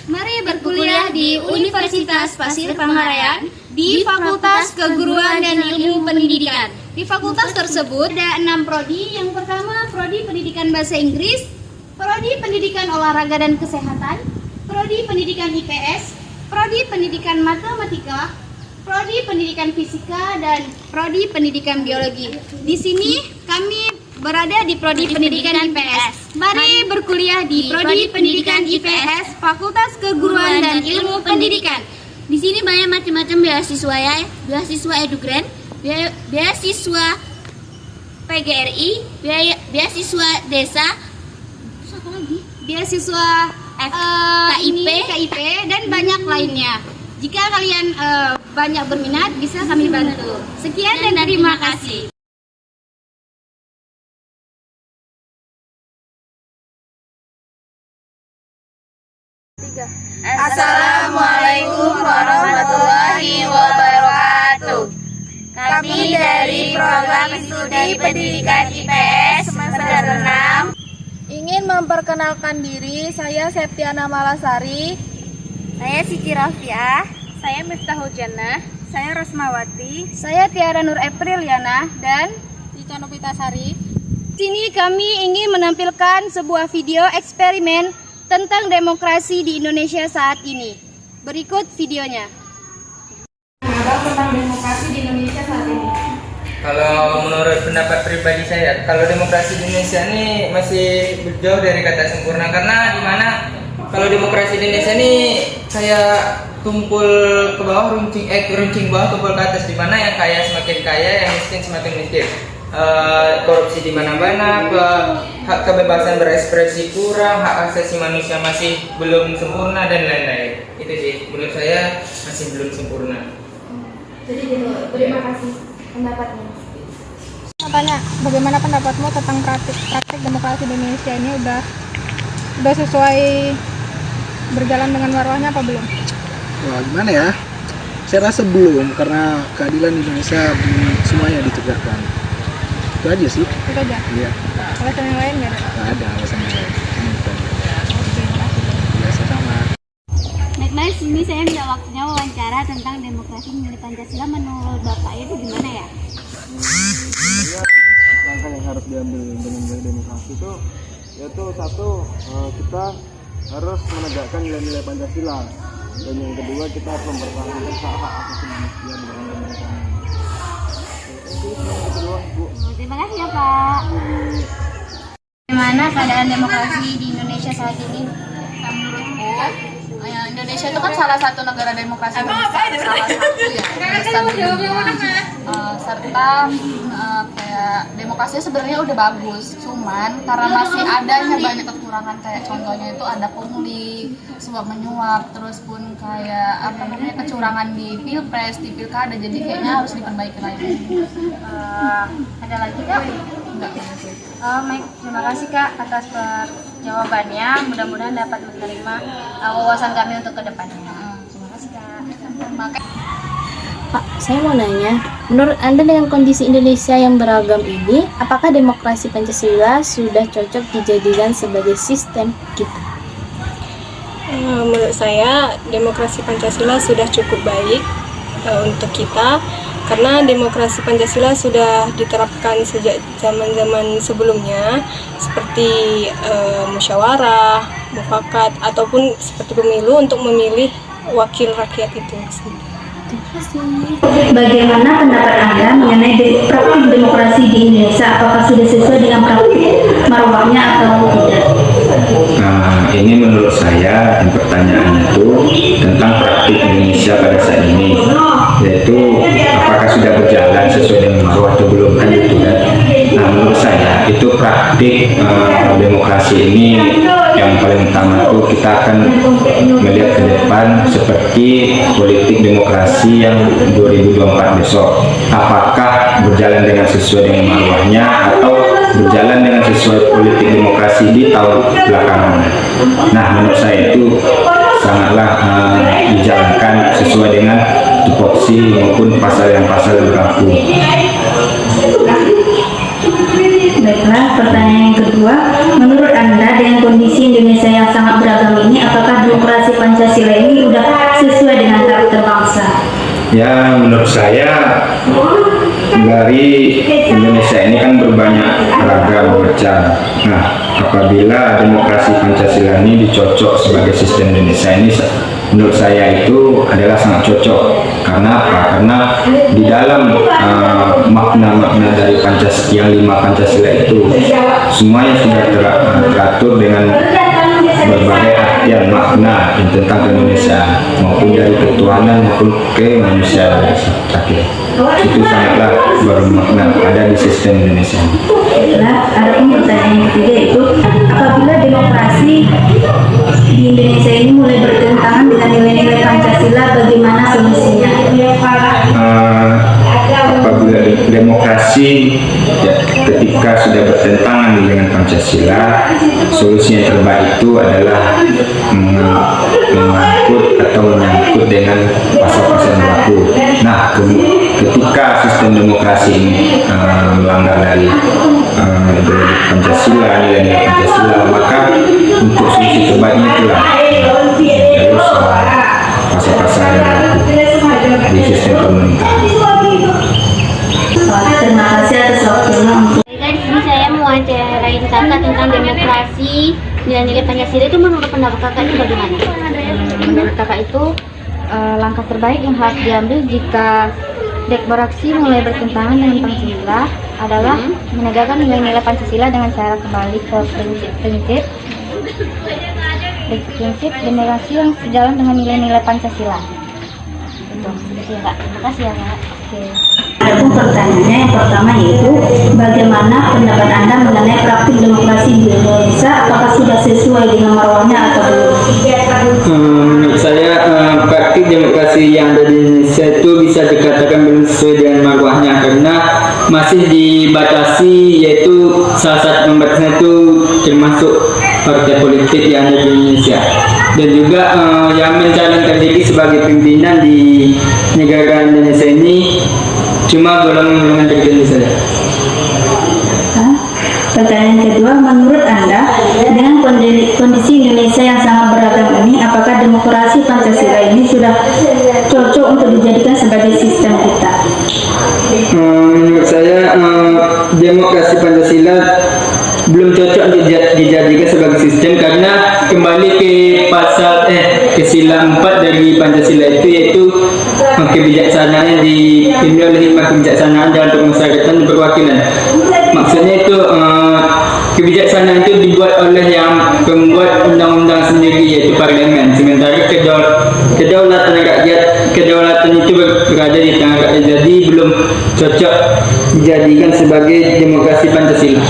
Mari berkuliah di Universitas Pasir Pangarayan di Fakultas Keguruan dan Ilmu Pendidikan. Di fakultas tersebut ada 6 prodi. Yang pertama, prodi Pendidikan Bahasa Inggris, prodi Pendidikan Olahraga dan Kesehatan, prodi Pendidikan IPS, prodi Pendidikan Matematika, prodi Pendidikan Fisika, dan prodi Pendidikan Biologi. Di sini kami berada di prodi Pendidikan IPS. Mari berkuliah di prodi Pendidikan IPS, Fakultas Keguruan dan Ilmu Pendidikan. Di sini banyak macam-macam beasiswa ya, beasiswa EduGrant, beasiswa PGRI, beasiswa desa, terus apa lagi? Beasiswa KIP dan banyak lainnya. Jika kalian banyak berminat, bisa kami bantu. Sekian dan terima kasih. Assalamualaikum warahmatullahi wabarakatuh. Kami dari program studi pendidikan IPS semester 6 ingin memperkenalkan diri. Saya Septiana Malasari. Saya Siti Rafiah. Saya Miftahul Jannah. Saya Rosmawati. Saya Tiara Nur Apriliana dan Ika Nopitasari. di sini kami ingin menampilkan sebuah video eksperimen tentang demokrasi di Indonesia saat ini. Berikut videonya. Tentang demokrasi di Indonesia saat ini. Kalau menurut pendapat pribadi saya, kalau demokrasi di Indonesia ini masih jauh dari kata sempurna, karena dimana kalau demokrasi di Indonesia ini kayak tumpul ke bawah, runcing bawah tumpul ke atas, dimana yang kaya semakin kaya, yang miskin semakin miskin. Korupsi di mana-mana, hak kebebasan berekspresi kurang, hak asasi manusia masih belum sempurna dan lain-lain. Itu sih menurut saya masih belum sempurna. Jadi gitu. Terima kasih pendapatnya. Tanya, bagaimana pendapatmu tentang praktik demokrasi di Indonesia ini udah sesuai berjalan dengan marwahnya apa belum? Wah, gimana ya? Saya rasa belum, karena keadilan di Indonesia semuanya ditegakkan. Itu aja sih. Itu aja? Iya. Alasan yang lain nggak ada? Nggak ada alasan yang lain. Terima kasih. Biasa sama. Baik, ini saya minta waktunya wawancara tentang demokrasi menurut Pancasila. Menurut Bapak itu gimana ya? Langkah yang harus diambil dengan demokrasi itu yaitu satu, kita harus menegakkan nilai-nilai Pancasila, dan yang kedua kita harus mempertahankan hak asasi manusia di dalam pemerintahan. Terima kasih ya Pak. Bagaimana keadaan demokrasi di Indonesia saat ini? Menurutku, Indonesia itu kan salah satu negara demokrasi terbesar, salah satu ya terbesar di dunia. Serta kayak demokrasinya sebenarnya udah bagus, cuman karena masih adanya banyak kekurangan, kayak contohnya itu ada pungli, suap menyuap, terus pun kayak kecurangan di pilpres, di pilkada, jadi kayaknya harus diperbaiki lagi. Ada lagi Kak? Enggak. Terima kasih Kak atas jawabannya. Mudah-mudahan dapat menerima wawasan kami untuk kedepannya. Terima kasih Kak. Pak, saya mau nanya, menurut Anda dengan kondisi Indonesia yang beragam ini, apakah demokrasi Pancasila sudah cocok dijadikan sebagai sistem kita? Menurut saya, demokrasi Pancasila sudah cukup baik untuk kita, karena demokrasi Pancasila sudah diterapkan sejak zaman-zaman sebelumnya, seperti musyawarah, mufakat, ataupun seperti pemilu untuk memilih wakil rakyat itu. Bagaimana pendapat Anda mengenai praktik demokrasi di Indonesia? Apakah sudah sesuai dengan praktik marwahnya atau tidak? Nah, ini menurut saya yang pertanyaan itu tentang praktik Indonesia pada saat ini, yaitu apakah sudah berjalan sesuai dengan marwah atau belum, kan gitu kan. Nah, menurut saya itu praktik demokrasi ini yang paling utama itu kita akan melihat ke depan seperti politik demokrasi yang 2024 besok, apakah berjalan dengan sesuai dengan marwahnya atau berjalan dengan sesuai politik demokrasi di tahun belakangan. Nah, menurut saya itu sangatlah dijalankan sesuai dengan tupoksi maupun pasal yang berlaku. Baiklah, pertanyaan yang kedua, menurut Anda Anda dengan kondisi Indonesia yang sangat beragam ini, apakah demokrasi Pancasila ini sudah sesuai dengan karakter bangsa? Ya, menurut saya dari Indonesia ini kan berbanyak ragam macam. Nah, apabila demokrasi Pancasila ini dicocok sebagai sistem Indonesia ini, menurut saya itu adalah sangat cocok. Karena apa? Karena di dalam makna-makna dari Pancasila, yang 5 Pancasila itu semuanya sudah teratur dengan berbagai artian makna yang tentang Indonesia, maupun dari ketuhanan maupun kemanusiaan terakhir. Itu sangatlah bermakna ada di sistem Indonesia. Nah, ada pertanyaan yang ketiga, itu apabila demokrasi di Indonesia ini mulai bertentangan dengan nilai-nilai Pancasila, bagaimana solusinya? Apabila demokrasi ketika sudah bertentangan dengan Pancasila, solusi yang terbaik itu adalah mengangkut atau menyangkut dengan pasal-pasal yang berlaku. Nah, ketika sistem demokrasi ini melanggar dari Pancasila, nilai-nilai Pancasila, maka untuk solusi terbaiknya itulah harus pasal-pasal yang berlaku di sistem pemerintahan. Terima kasih atas waktunya. Di sini saya mewawancarain kakak tentang demokrasi, nilai-nilai Pancasila itu menurut pendapat kakak itu bagaimana? Menurut kakak itu langkah terbaik yang harus diambil jika demokrasi mulai bertentangan dengan Pancasila adalah menegakkan nilai-nilai Pancasila dengan cara kembali ke prinsip demokrasi yang sejalan dengan nilai-nilai Pancasila. Itu ya Kak. Terima kasih ya Kak. Oke. Adapun pertanyaannya yang pertama, yaitu bagaimana pendapat Anda mengenai praktik demokrasi di Indonesia, apakah sudah sesuai dengan marwahnya atau belum? Menurut saya praktik demokrasi yang ada di Indonesia itu bisa dikatakan belum sesuai dengan marwahnya, karena masih dibatasi, yaitu salah satu pembatasnya itu termasuk partai politik yang ada di Indonesia, dan juga yang mencalonkan diri sebagai pimpinan di negara Indonesia ini cuma golongan-golongan tertentu saja. Pertanyaan kedua, menurut Anda dengan kondisi Indonesia yang sangat beragam ini, apakah demokrasi Pancasila ini sudah cocok untuk dijadikan sebagai sistem kita? Menurut saya demokrasi Pancasila belum cocok untuk dijadikan sebagai sistem, karena kembali ke pasal ke sila 4 dari Pancasila itu, yaitu kebijaksanaan yang dipimpin oleh hikmah kebijaksanaan dalam pemasyarakatan dan perwakilan. Maksudnya itu kebijaksanaan itu dibuat oleh yang pembuat undang-undang sendiri, yaitu parlemen, sementara kedaulatan rakyat, kedaulatan itu berada di tangan rakyat, jadi belum cocok dijadikan sebagai demokrasi Pancasila.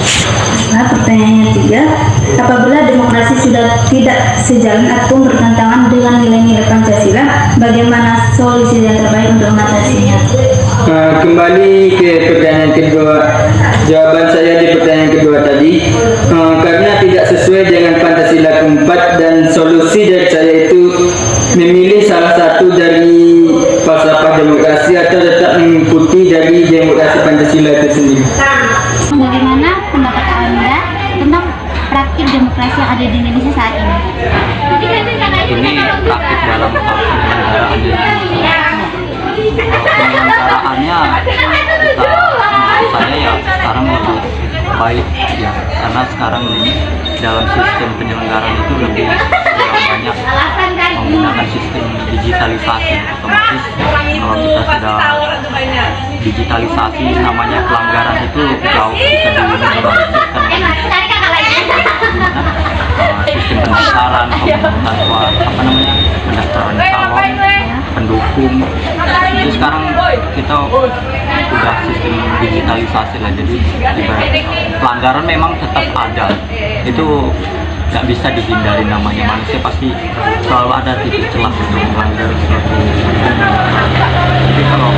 Nah, pertanyaan yang ketiga, apabila demokrasi sudah tidak sejalan atau bertentangan dengan nilai-nilai Pancasila, bagaimana solusi yang terbaik untuk mengatasinya? Kembali ke pertanyaan kedua, jawaban saya di pertanyaan kedua tadi, karena tidak sesuai dengan Pancasila keempat, dan solusi dari saya itu memilih salah satu dari falsafah demokrasi atau tetap mengikuti dari demokrasi Pancasila itu sendiri. Bagaimana pendapat Anda tentang praktik demokrasi yang ada di Indonesia saat ini? Ini praktik dalam hal penyelenggaraan di Indonesia. Penyelenggaraannya menurut saya ya sekarang lebih baik ya, karena sekarang ini dalam sistem penyelenggaraan itu lebih banyak menggunakan sistem digitalisasi. Otomatis kalau kita sudah digitalisasi, namanya pelanggaran itu jauh bisa diminimalisirkan. Sistem pendaftaran, pendaftaran calon, pendukung, itu sekarang kita udah sistem digitalisasi lah, jadi pelanggaran memang tetap ada, itu nggak bisa dihindari, namanya manusia pasti selalu ada titik celah untuk melanggar suatu. Jadi kalau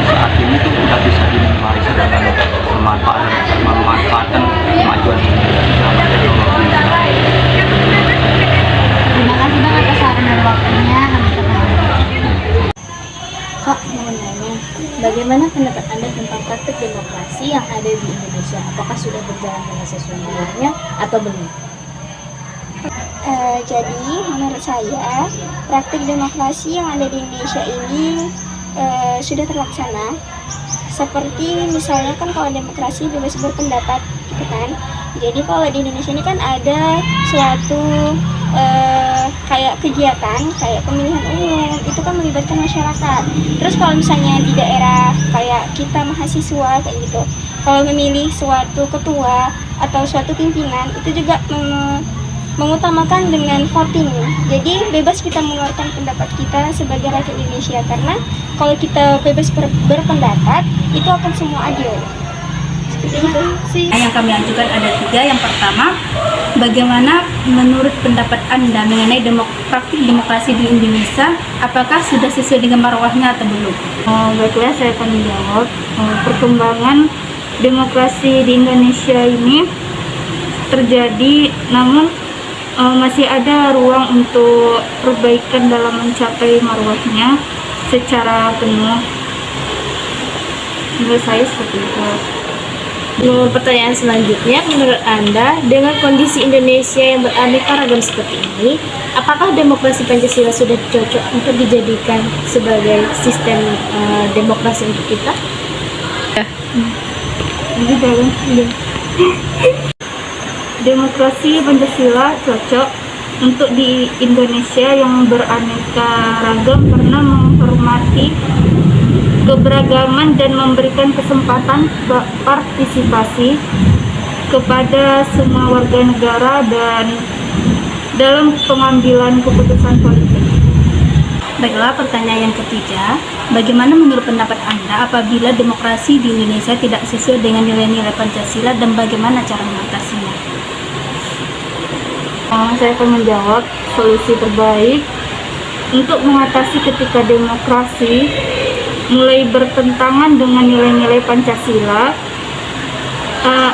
saat ini tuh udah bisa diminimalisir dengan memanfaatkan kemajuan teknologi. Terima kasih banget atas saran dan waktunya. Kak, mau nanya, Bagaimana pendapat Anda tentang praktik demokrasi yang ada di Indonesia? Apakah sudah berjalan dengan sesuai normatifnya atau belum? Jadi menurut saya praktik demokrasi yang ada di Indonesia ini sudah terlaksana. Seperti misalnya kan kalau demokrasi bebas berpendapat gitu kan. Jadi kalau di Indonesia ini kan ada suatu kayak kegiatan kayak pemilihan umum, itu kan melibatkan masyarakat. Terus kalau misalnya di daerah kayak kita mahasiswa kayak gitu, kalau memilih suatu ketua atau suatu pimpinan itu juga mengutamakan dengan voting. Jadi bebas kita mengeluarkan pendapat kita sebagai rakyat Indonesia, karena kalau kita bebas berpendapat itu akan semua adil. Seperti itu sih. Yang kami ajukan ada 3. Yang pertama, bagaimana menurut pendapat Anda mengenai praktik demokrasi di Indonesia? Apakah sudah sesuai dengan marwahnya atau belum? Baiklah, saya akan menjawab. Perkembangan demokrasi di Indonesia ini terjadi, namun masih ada ruang untuk perbaikan dalam mencapai marwahnya secara penuh. Menurut saya seperti itu. Pertanyaan selanjutnya, menurut Anda, dengan kondisi Indonesia yang beraneka ragam seperti ini, apakah demokrasi Pancasila sudah cocok untuk dijadikan sebagai sistem demokrasi untuk kita? Demokrasi Pancasila cocok untuk di Indonesia yang beraneka ragam karena menghormati keberagaman dan memberikan kesempatan partisipasi kepada semua warga negara dan dalam pengambilan keputusan politik. Baiklah, pertanyaan yang ketiga, bagaimana menurut pendapat Anda apabila demokrasi di Indonesia tidak sesuai dengan nilai-nilai Pancasila dan bagaimana cara mengatasinya? Saya akan menjawab, solusi terbaik untuk mengatasi ketika demokrasi mulai bertentangan dengan nilai-nilai Pancasila,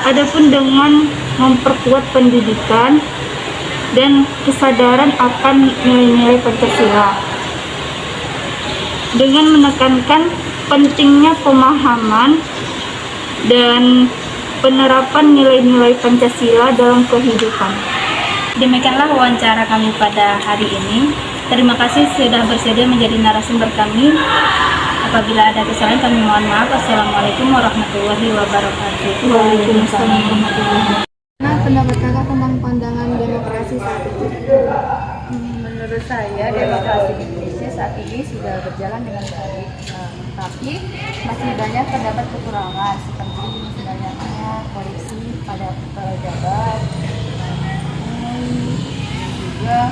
adapun dengan memperkuat pendidikan dan kesadaran akan nilai-nilai Pancasila dengan menekankan pentingnya pemahaman dan penerapan nilai-nilai Pancasila dalam kehidupan. Demikianlah wawancara kami pada hari ini. Terima kasih sudah bersedia menjadi narasumber kami. Apabila ada kesalahan kami mohon maaf. Assalamualaikum warahmatullahi wabarakatuh. Waalaikumsalam warahmatullahi wabarakatuh. Nah, pendapat kakak tentang pandangan demokrasi saat ini? Menurut saya demokrasi di Indonesia saat ini sudah berjalan dengan baik, tapi masih banyak terdapat kekurangan seperti banyaknya korupsi pada pejabat, juga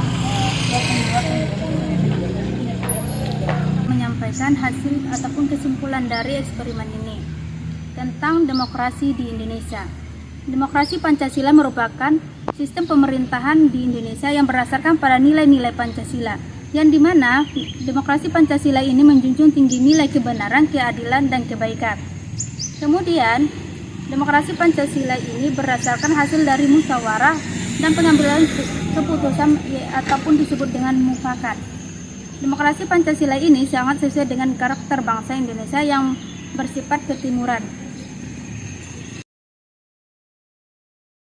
menyampaikan hasil ataupun kesimpulan dari eksperimen ini tentang demokrasi di Indonesia. Demokrasi Pancasila merupakan sistem pemerintahan di Indonesia yang berdasarkan pada nilai-nilai Pancasila, yang dimana demokrasi Pancasila ini menjunjung tinggi nilai kebenaran, keadilan, dan kebaikan. Kemudian, demokrasi Pancasila ini berdasarkan hasil dari musyawarah dan pengambilan keputusan ataupun disebut dengan mufakat. Demokrasi Pancasila ini sangat sesuai dengan karakter bangsa Indonesia yang bersifat ketimuran.